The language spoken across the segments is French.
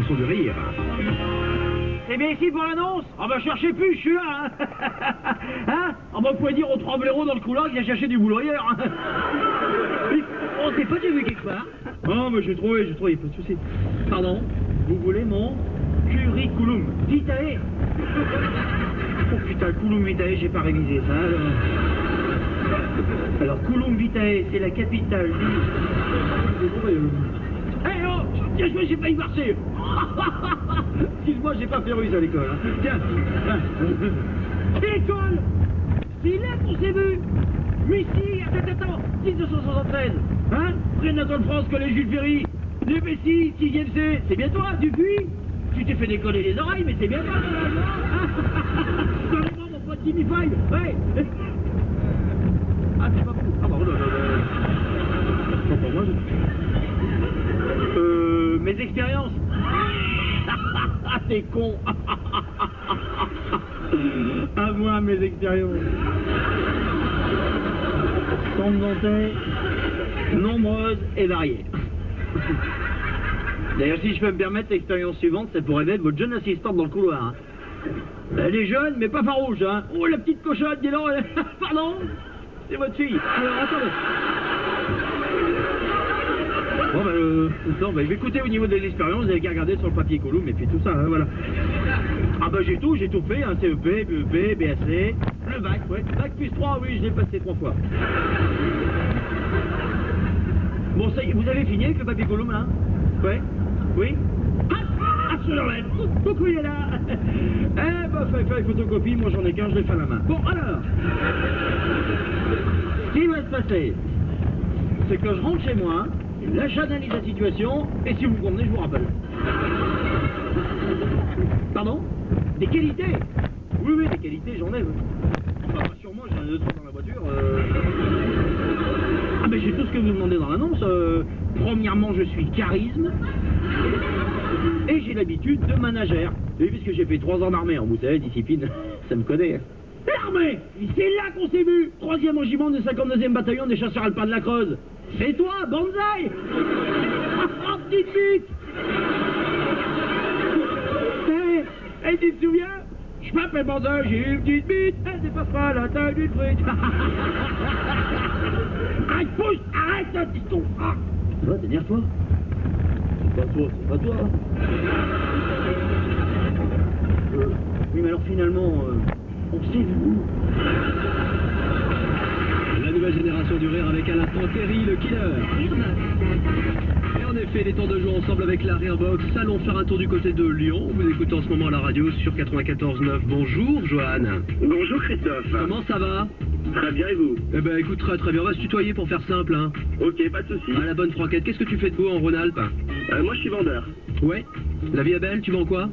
Génération du Rire. C'est bien ici pour l'annonce? Ah bah cherchez plus, je suis là, hein. Hein? Ah bah vous pouvez dire aux 3 blaireaux dans le couloir qu'il a cherché du boulot ailleurs, hein. On s'est pas déjà vu quelque part? Oh, mais j'ai trouvé, pas de souci. Pardon? Vous voulez mon curriculum vitae? Oh putain, culum vitae, j'ai pas révisé ça, alors culum vitae, c'est la capitale du... Eh oh! Tiens, je me suis failli marcher. Excuse-moi, j'ai pas fait russe à l'école, hein. Tiens. L'école! C'est là qu'on s'est vu. Mais si, attends, 1973. Hein? Rien Anatole France, collège Jules Ferry. Le Messi, 6e C. C'est bien toi, Dupuis? Tu t'es fait décoller les oreilles, mais c'est bien toi, dans les mains, mon pote Jimmy Five. Ouais. Ah, c'est pas fou. Ah, bah, non. Non, pour moi, mes expériences. Ah, t'es con. À moi, mes expériences. Sont nombreuses et variées. D'ailleurs, si je peux me permettre, l'expérience suivante, c'est pour aider votre jeune assistante dans le couloir. Hein. Elle est jeune, mais pas farouche, hein. Oh, la petite cochonne, dis donc. Pardon? C'est votre fille. Alors, attendez. Bon, bah, écoutez, au niveau des expériences, vous avez qu'à regarder sur le papier Column, et puis tout ça, hein, voilà. Ah bah j'ai tout fait, hein, CEP, BEP, BAC, le bac, ouais. Bac plus 3, oui, je l'ai passé 3 fois. Bon, ça y est, vous avez fini avec le papier Column, là? Ouais? Oui? Ah, je l'enlève. Coucou, il est là. Eh bah, fallait faire une photocopie, moi j'en ai qu'un, je l'ai fait à la main. Bon, alors, ce qui va se passer, c'est que je rentre chez moi, là j'analyse la situation, et si vous me convenez, je vous rappelle. Pardon? Des qualités? Oui, des qualités, j'en ai. Enfin, sûrement, j'en ai 2-3 dans la voiture. Ah, mais j'ai tout ce que vous demandez dans l'annonce. Premièrement, je suis charisme. Et j'ai l'habitude de manager. Oui, puisque j'ai fait 3 ans d'armée, vous savez, discipline, ça me connaît. L'armée! C'est là qu'on s'est vu! 3e régiment du 52e bataillon des chasseurs alpins de la Creuse. C'est toi, Banzai! Ah, petite bite! Hey, tu te souviens? Je m'appelle Banzai, j'ai une petite bite, elle dépasse pas la taille d'une frite. Arrête, pousse! Arrête, piston! Ah. Toi, t'énerve-toi? C'est pas toi. Oui, mais alors finalement, on s'est vu où? La nouvelle génération du rire avec à l'instant Terry, le killer. Et en effet, les temps de jouer ensemble avec la Rarebox. Allons faire un tour du côté de Lyon. Vous écoutez en ce moment la radio sur 94.9. Bonjour, Johan. Bonjour, Christophe. Comment ça va? Très bien, et vous? Eh ben, écoute, très bien. On va se tutoyer pour faire simple, hein. Ok, pas de soucis. À la bonne franquette. Qu'est-ce que tu fais de beau en Rhône-Alpes? Moi, je suis vendeur. Ouais. La vie est belle, tu vends quoi?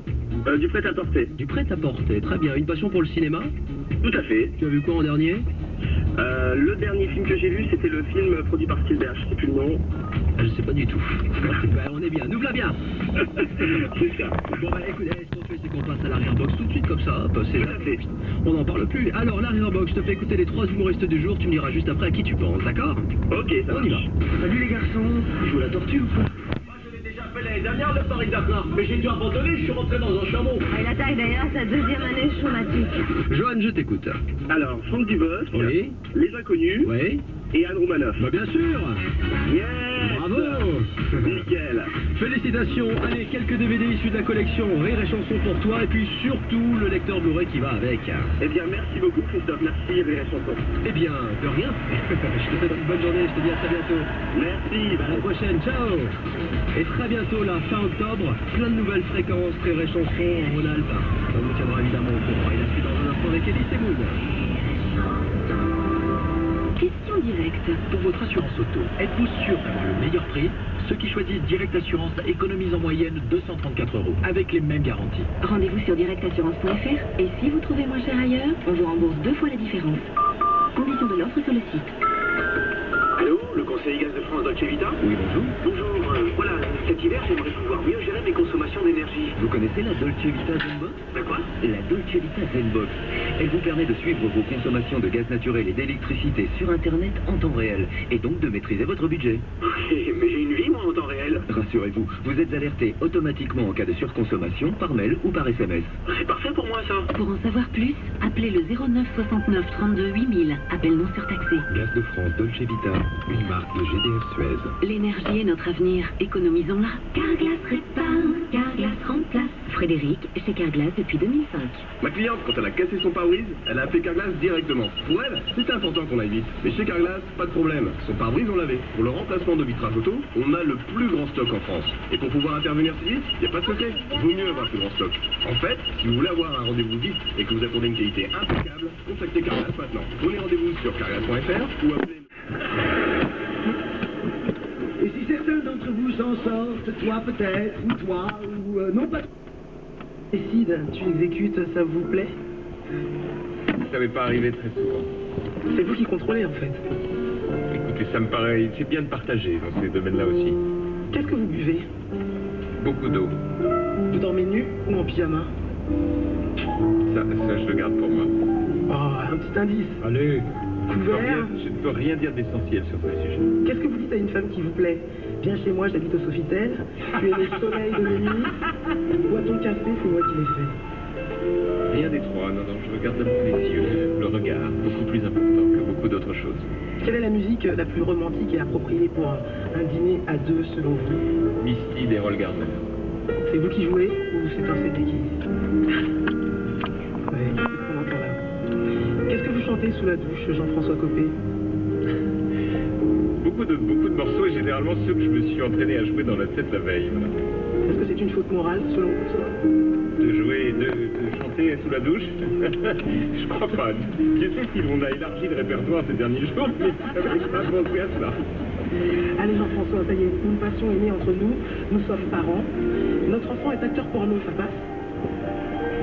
Du prêt-à-porter. Du prêt-à-porter, très bien. Une passion pour le cinéma? Tout à fait. Tu as vu quoi en dernier? Le dernier film que j'ai vu, c'était le film produit par Spielberg, je sais plus le nom. Je sais pas du tout. On est bien, nous voilà bien. C'est ça. Bon bah écoute, ce qu'on fait, c'est qu'on passe à l'arrière-box tout de suite comme ça, hop, c'est là. On n'en parle plus. Alors l'arrière-box, je te fais écouter les 3 humoristes du jour, tu me diras juste après à qui tu penses, d'accord? Ok, ça On y va. Salut les garçons, je joue la tortue ou quoi? Moi je l'ai déjà fait l'année dernière le Paris Dakar, mais j'ai dû abandonner, je suis rentré dans un chameau. Il attaque d'ailleurs sa 2e année chromatique. Johan, je t'écoute. Alors, Franck Dubosc, Oui. Les Inconnus, Oui. et Anne Romanoff. Bah bien sûr. Yes. Bravo. Nickel. Félicitations. Allez, quelques DVD issus de la collection Rire et Chansons pour toi, et puis surtout le lecteur Blu-ray qui va avec. Eh bien, merci beaucoup Christophe, merci Rire et Chansons. Eh bien, de rien. Je te souhaite une bonne journée, je te dis à très bientôt. Merci. À la prochaine, ciao. Et très bientôt, là, fin octobre, plein de nouvelles fréquences, Rire et Chansons en Rhône-Alpes. On vous tiendra évidemment au courant. Et là, c'est dans un instant avec Elise et Moon. Question directe. Pour votre assurance auto, êtes-vous sûr d'avoir le meilleur prix? Ceux qui choisissent Direct Assurance économisent en moyenne 234 € avec les mêmes garanties. Rendez-vous sur directassurance.fr et si vous trouvez moins cher ailleurs, on vous rembourse 2 fois la différence. Conditions de l'offre sur le site. Allô, le conseiller gaz de France Dolce Vita? Oui, bonjour. Bonjour, voilà, cet hiver, j'aimerais pouvoir mieux gérer mes consommations d'énergie. Vous connaissez la Dolce Vita Zenbox? De quoi? La Dolce Vita Zenbox. Elle vous permet de suivre vos consommations de gaz naturel et d'électricité sur Internet en temps réel, et donc de maîtriser votre budget. Mais j'ai une vie, moi, en temps réel. Rassurez-vous, vous êtes alerté automatiquement en cas de surconsommation par mail ou par SMS. C'est parfait pour moi, ça. Pour en savoir plus, appelez le 09 69 32 8000. Appel non surtaxé. Gaz de France Dolce Vita, une marque de GDF Suez. L'énergie est notre avenir. Économisons-la. Carglass répare, Carglass remplace. Frédéric, chez Carglass depuis 2005. Ma cliente, quand elle a cassé son pare-brise, elle a appelé Carglass directement. Pour elle, c'était important qu'on aille vite. Mais chez Carglass, pas de problème. Son pare-brise, on l'avait. Pour le remplacement de vitrage auto, on a le plus grand stock en France. Et pour pouvoir intervenir si vite, il n'y a pas de secret. Vaut mieux avoir le plus grand stock. En fait, si vous voulez avoir un rendez-vous vite et que vous attendez une qualité impeccable, contactez Carglass maintenant. Prenez rendez-vous sur carglass.fr ou appelez... Et si certains d'entre vous s'en sortent, toi peut-être, ou toi, ou non pas... Décide, tu exécutes, ça vous plaît? Ça m'est pas arrivé très souvent. C'est vous qui contrôlez en fait. Écoutez, ça me paraît... C'est bien de partager dans ces domaines-là aussi. Qu'est-ce que vous buvez? Beaucoup d'eau. Vous dormez nu ou en pyjama? Ça, je le garde pour moi. Oh, un petit indice. Allez. Couvert. Je ne peux rien dire d'essentiel sur ce sujet. Qu'est-ce que vous dites à une femme qui vous plaît? Viens chez moi, j'habite au Sofitel. Tu es le soleil de mes nuits. Bois ton café, c'est moi qui l'ai fait. Rien des trois, non, je regarde d'abord les yeux, le regard, beaucoup plus important que beaucoup d'autres choses. Quelle est la musique la plus romantique et appropriée pour un dîner à deux selon vous? Misty d'Errol Garner. C'est vous qui jouez ou c'est un CD qui... Ouais, qu'est-ce qu'on entend là? Qu'est-ce que vous chantez sous la douche, Jean-François Copé? Beaucoup de morceaux et généralement ceux que je me suis entraîné à jouer dans la tête la veille. Voilà. Est-ce que c'est une faute morale selon vous? De jouer, de chanter sous la douche? Je crois pas. Dieu sait si on a élargi le répertoire ces derniers jours, mais je n'avais pas pensé à cela. Allez Jean-François, ça y est, une passion est née entre nous, nous sommes parents. Notre enfant est acteur porno, ça passe?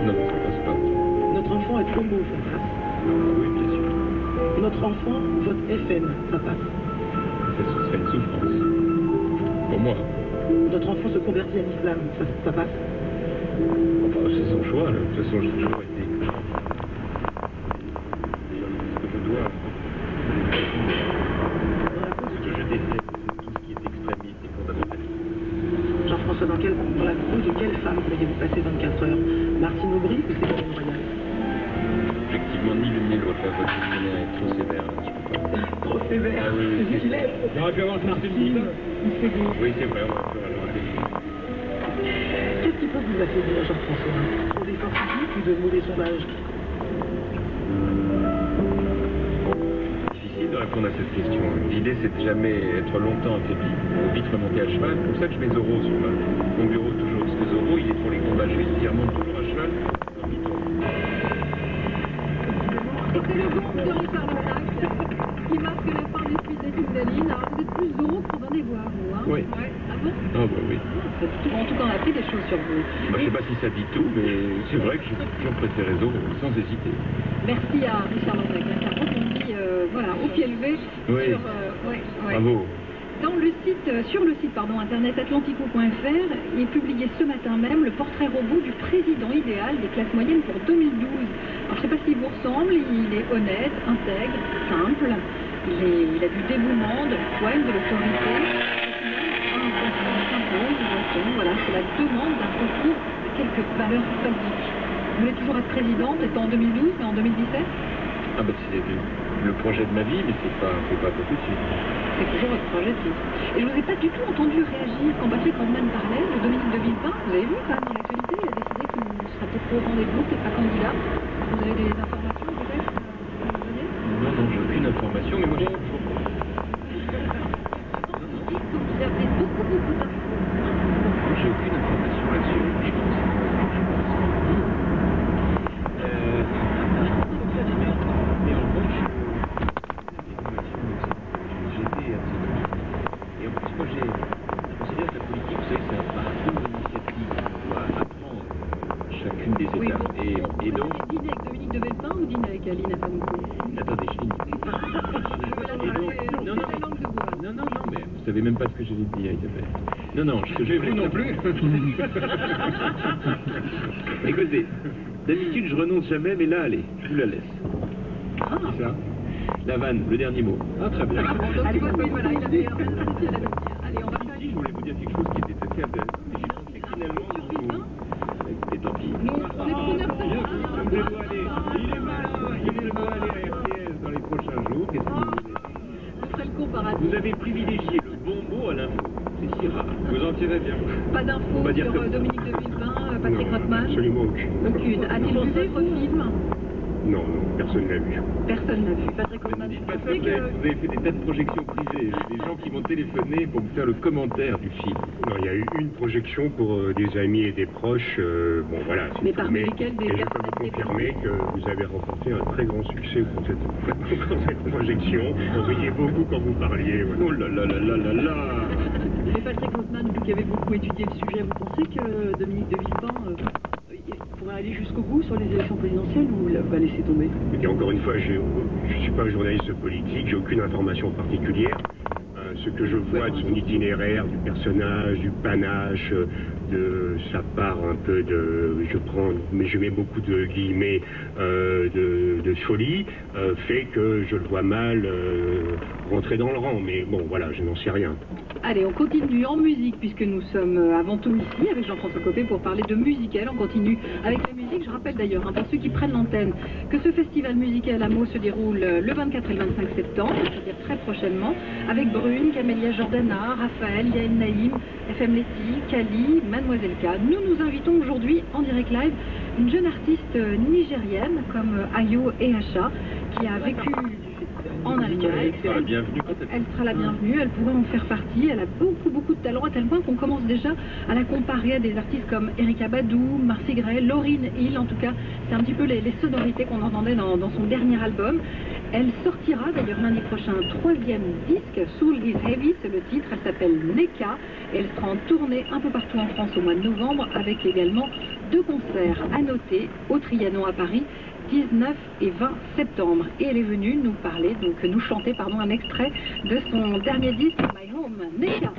Non, ça passe pas. Notre enfant est homo, ça passe? Oui, bien sûr. Notre enfant vote FN, ça passe? Ça, ce serait une souffrance. Pour moi. Notre enfant se convertit à l'islam, ça passe? Enfin, c'est son choix, là. De toute façon, j'ai toujours été... D'ailleurs, ce que je dois... Ce que je déteste, c'est tout ce qui est extrémiste et fondamentaliste. Jean-François, dans la peau de quelle femme pourriez-vous passer 24 heures? Martine Aubry ou Ségolène Royal? Effectivement, ni l'une ni l'autre. Votre questionnaire est trop sévère, là, je peux pas. Trop sévère, Ah, oui, c'est qui l'aime. On aurait pu avoir Martine Aubry. Oui, c'est vrai, on aurait pu avoir Qu'est-ce qui peut vous affaiblir, Jean-François? Trop d'efforts physiques ou de mauvais sondages? Difficile de répondre à cette question. L'idée, c'est de jamais être longtemps affaibli. Il faut vite remonter à cheval. C'est pour ça que je mets Zorro sur mon bureau toujours. Parce que Zorro, il est pour les combats justes. Il remonte toujours à cheval. Donc il tombe. Et c'est le gong de Richard Larnac qui marque la fin des suites des Kundalines. Alors vous êtes plus Zorro que Robin des Bois, vous, hein? Oui. Ouais. Ah bon? Ah bah oui. En tout cas, on a appris des choses sur vous. Bah, je sais pas si ça dit tout, mais c'est vrai que j'ai toujours préféré Zorro, sans hésiter. Merci à Richard Larnac, qui a rebondi voilà, au pied levé Oui. sur... Bravo. Sur le site internet atlantico.fr, il est publié ce matin même le portrait robot du président idéal des classes moyennes pour 2012. Alors, je ne sais pas s'il vous ressemble, il est honnête, intègre, simple, il a du dévouement, de la poigne, de l'autorité. Voilà, c'est la demande d'un concours de quelques valeurs sadiques. Vous voulez toujours être président, peut-être en 2012, mais en 2017? Ah bah c'est le projet de ma vie, mais c'est pas pour tout de suite. C'est toujours votre projet de vie. Et je ne vous ai pas du tout entendu réagir quand Patrick Orban parlait de Dominique de Villepin. Vous avez vu quand même dans l'actualité, il a décidé qu'il ne sera peut-être pas au rendez-vous, qu'il n'est pas candidat. Vous avez des informations peut-être à nous donner? Non, j'ai aucune information, mais moi j'ai toujours... Vous avez beaucoup d'infos. J'ai aucune information là-dessus. Je pense. Mais en revanche, j'étais absolument. Et en plus, moi, je considère que la politique, vous savez, c'est un parcours d'initiative. On doit apprendre chacune des Oui, étapes. Et donc. Vous allez dîner avec Dominique de Villepin ou dîner avec Aline Afamouko? Attendez, je finis. Et savais même pas ce que j'allais dire, Isabelle. Non, non, je vais vous non plus. Écoutez, d'habitude je renonce jamais, mais là, allez, je vous la laisse. C'est ça. La vanne, le dernier mot. Ah, très bien. Donc, Allez, oui, voilà, il avait réussi à la dire. Allez, on va faire si, je voulais vous dire quelque chose qui était assez intéressant, mais j'ai pensé que finalement, et tant pis. Nous, on est preneurs de Il est malin à RTS dans les prochains jours. Qu'est-ce que vous voulez? Ce serait le comparatif. Vous avez privilégié le bon mot à l'info. C'est si rare. Vous en tirez bien. Pas On d'infos va dire sur comme ça. Dominique de Villepin, Patrick Rothman. Absolument aucune. Aucune. A-t-il vu votre film? Non, non, personne l'a vu. Personne n'a vu. Patrick Ne Rothman. dites pas ça, C'est vous avez fait des tas de projections privées. Des gens qui m'ont téléphoné pour me faire le commentaire du film. Non, il y a eu une projection pour des amis et des proches. Bon, voilà. c'est Mais tout. parmi lesquels des et je peux vous personnalités confirmer que vous avez remporté un très grand succès pour cette projection. On riait beaucoup quand vous parliez. Voilà. Oh là là là là là là. Mais Patrick Rothman, vous qui avez beaucoup étudié le sujet, vous pensez que Dominique de Villepin pourrait aller jusqu'au bout sur les élections présidentielles ou va laisser tomber? Et encore une fois, je ne suis pas un journaliste politique, j'ai aucune information particulière. Ce que je vois de son itinéraire, du personnage, du panache, de sa part un peu de, je mets beaucoup de guillemets, de folie, fait que je le vois mal rentrer dans le rang. Mais bon, voilà, je n'en sais rien. Allez, on continue en musique, puisque nous sommes avant tout ici avec Jean-François Copé pour parler de musical. On continue avec la musique. Je rappelle d'ailleurs, pour ceux qui prennent l'antenne, que ce festival musical à Meaux se déroule le 24 et le 25 septembre, c'est-à-dire très prochainement, avec Brune, Camélia Jordana, Raphaël, Yael Naïm, FM Letty, Kali, Mademoiselle K. Nous invitons aujourd'hui en direct live une jeune artiste nigérienne comme Ayo Ehacha, qui a vécu en Allemagne. Elle sera la bienvenue quand Elle sera la bienvenue, elle pourrait en faire partie. Elle a beaucoup de talent, à tel point qu'on commence déjà à la comparer à des artistes comme Erykah Badu, Marcy Gray, Lauryn Hill. En tout cas, c'est un petit peu les sonorités qu'on entendait dans son dernier album. Elle sortira d'ailleurs lundi prochain un 3e disque, Soul is Heavy, c'est le titre. Elle s'appelle Neka et elle sera en tournée un peu partout en France au mois de novembre, avec également 2 concerts à noter au Trianon à Paris, 19 et 20 septembre. Et elle est venue nous chanter un extrait de son dernier disque, My Home, Neka.